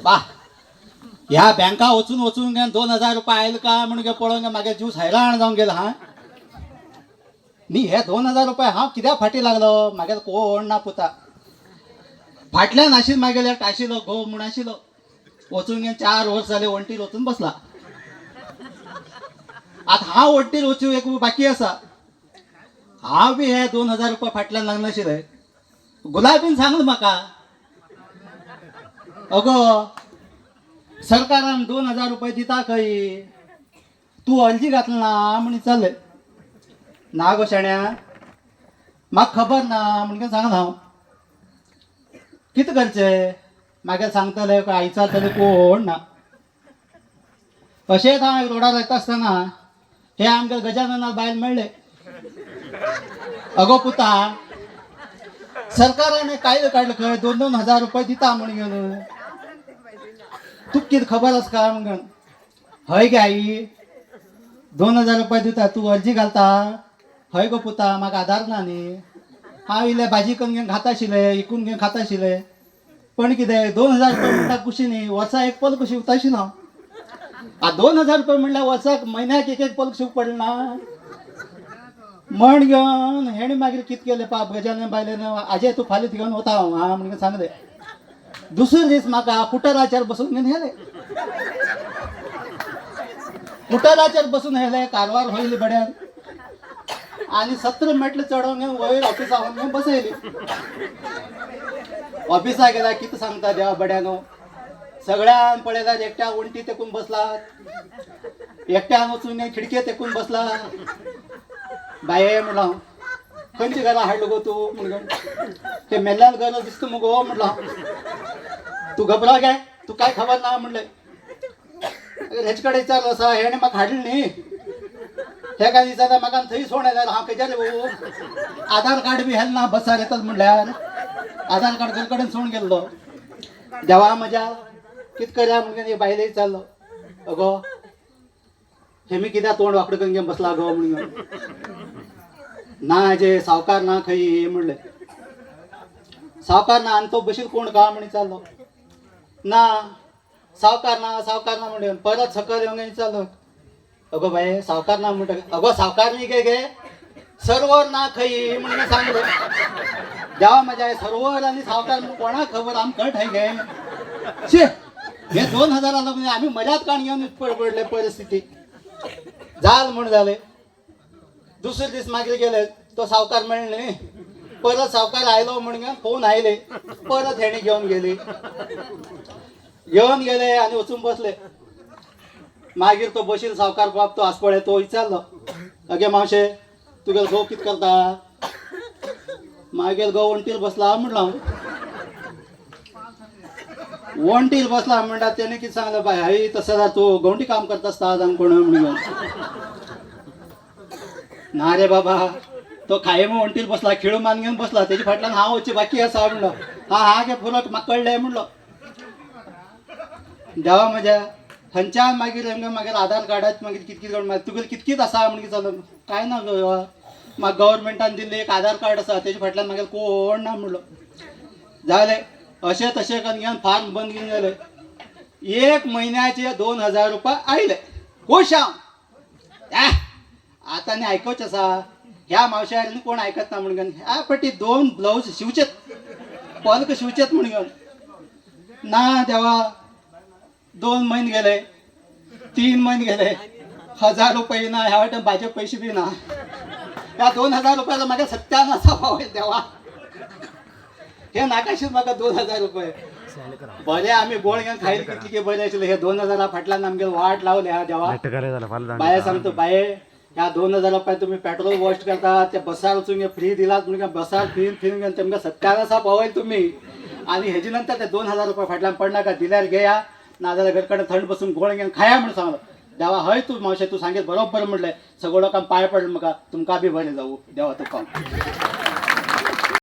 बा ह्या बँका वचून वचून घ्या 2000 रुपये आयल का म्हणून पळोवन मागे ज्यूस हैराण जाऊन गेला हा मी हे 2000 रुपये हा कित्याक फाटी लागलो मागे कोण ना पुता फाटल्यान आशिल मागेल्या टाशिलो घो म्हूण आशिलो वचून घे 4 वर्स जाले वंटीर वचून बसला आता हा वंटीर वचू एक बाकी आसा हांव बी हे 2000 रुपये फाटल्यान लागले आशिल्ले गुलाबीन सांगलो म्हाका अगो सरकारान 2000 रुपये दिता खंय तू अर्जी घातला ना म्हण चल ना गो शाण्या म्हाका खबर ना म्हणून सांगला हांव कितें करचें मागीर सांगतले आयचारतले कोण ना अशेंच हांव रोडार येता आसतना हे आमगे गजानना बायल मेळ्ळे अगो पुता सरकारान कायदो काडलो खंय 2-2 रुपये दिता म्हण घेवन तुका कितें खबर आसा का म्हणून हय गे आई 2000 रुपये दिता तू अर्जी घालता हय गो पुता म्हाका आधार ना न्ही हांव इल्ले भाजी करून घेवन खाता आशिल्ले इकून घेवन खाता आशिल्ले पण कितें 2000 रुपये म्हणटा खुशी न्ही वर्सा एक पल कशी उरता आशिल्लो हांव 2000 रुपये म्हणल्यार वर्साक म्हयन्याक एक पल शिवूंक पडना म्हण घेवन हेणे मागीर कितें केलें पाप गजानन बायलेन आजे तूं फाल्यां घेवन वता हांव हा म्हणून सांगलें दुसरे दीस म्हाका कुटराचेर बसून घेवन हेले कुटराचेर बसून हेले कारवार होयली बड्यान आनी 17 मेटल चडोवन घेवन वयर ऑफिसा व्हरून घेवन बसयली ऑफिसा गेला कितें सांगता देवा बड्यानो सगळ्यान पळयल्यार एकट्या वंटी तेकून बसलात एकट्यान वचून खिडके तेकून बसला बाये म्हणलो खंयची घरां हाडलो गो तूं म्हणून ते मेल्ल्यान घर दिसता मुगो म्हणलो तू घबरा गे तू काय खबर ना म्हणलें हेचे कडेन विचारलो आसा हेणे म्हाका हाडली न्ही हे काय विचारता म्हाका थंय सोड येल्यार हांव खंयच्याले गो आधार कार्ड बी हेल ना बसार येतात म्हणल्यार आधार कार्ड घरा कडेन सोडून गेल्लो देवा म्हज्या कितें करया म्हणून बायले विचारलो अगो हेमी कित्याक तोंड वांकडो करून घेवन बसला गो म्हणून ना हाजे सावकार ना खंय म्हणलें सावकार ना आनी तो बशीर कोण का म्हण विचारलो ना सावकार ना म्हणून परत सकयल येवन विचारलो अगो बाये सावकार ना म्हणटा अगो सावकार न्ही गे सर्वर ना खंय म्हणून सांगलो देवा म्हज्या सर्वर आनी सावकार कोणाक खबर आमकां कळट गे शे हे 2000 लागून आमी मर्याद काण घेवन पडले परिस्थिती जाल म्हण जालें दुसरे दीस मागीर गेले तो सावकार मेळ्ळो न्ही परत सावकार आयलो म्हणून फोन आयले परत हेणी घेवन गेले आनी वचून बसले मागीर तो बशील सावकार बाप तो आसपळे तो विचारलो अगे मावशे तुगेलो घोव कितें करता मागीर घोव वंटीर बसला म्हणलो वंटीर बसला म्हणटा तेणे कितें सांगलें बाय हय तसो जाल्यार तूं गवंडी काम करता आसता जावन कोण म्हणून ना रे बाबा तो खायम वंटीर बसला खेळू मान घेवन बसला तेजे फाटल्यान हांव वचचें बाकी आसा म्हणलो हा गे फुरत म्हाका कळ्ळें म्हणलो देवा म्हज्या थंयच्यान मागीर आधार कार्डाचे मागीर कितकीत तुगेलें कितकीत आसा म्हणून जालो काय ना म्हाका गव्हर्मेंटान दिल्लें एक आधार कार्ड आसा तेजे फाटल्यान मागीर कोण ना म्हणलो जालें अशें तशें करून घेवन फार्म बंद घेवन गेले 1 म्हयन्याचे 2000 रुपये आयले खुश हांव आतां न्ही आयकोवचें आसा ह्या मावश्यार न्ही कोण आयकत ना म्हणून ह्या फाटी 2 ब्लावज शिवचेत पलक शिवचेत म्हणून घेवन ना देवा 2 म्हयने गेले 3 म्हयने गेले 1000 रुपये ना ह्या वाटेन भाजे पयशे बी ना ह्या 2000 रुपयाचो म्हाका सत्यान आसा पावय देवा हे नाकाशीत म्हाका 2000 रुपये बरें आमी गोळ घेवन खायले कितले बरें आशिल्ले हे 2000 फाटल्यान आमगे वाट लावले हा देवा बाये सांगता बाये ह्या 2000 रुपये तुम्ही पेट्रोल वेस्ट करता ते बसार वचून फ्री दिलात म्हणून बसार फिरून घेवन तेमकां सत्यान आसा पावय तुमी आनी हेजे नंतर ते 2000 रुपये फाटल्यान पडनाका दिल्यार घेया नाजाल्यार घर कडेन थंड बसून गोळ घेवन खाया म्हणून सांगलो देवा हय तूं मावशे तूं सांगेत बरोबर म्हणलें सगळो लोकांक पांय पडले म्हाका तुमकां बी बरें जावं देवा तुका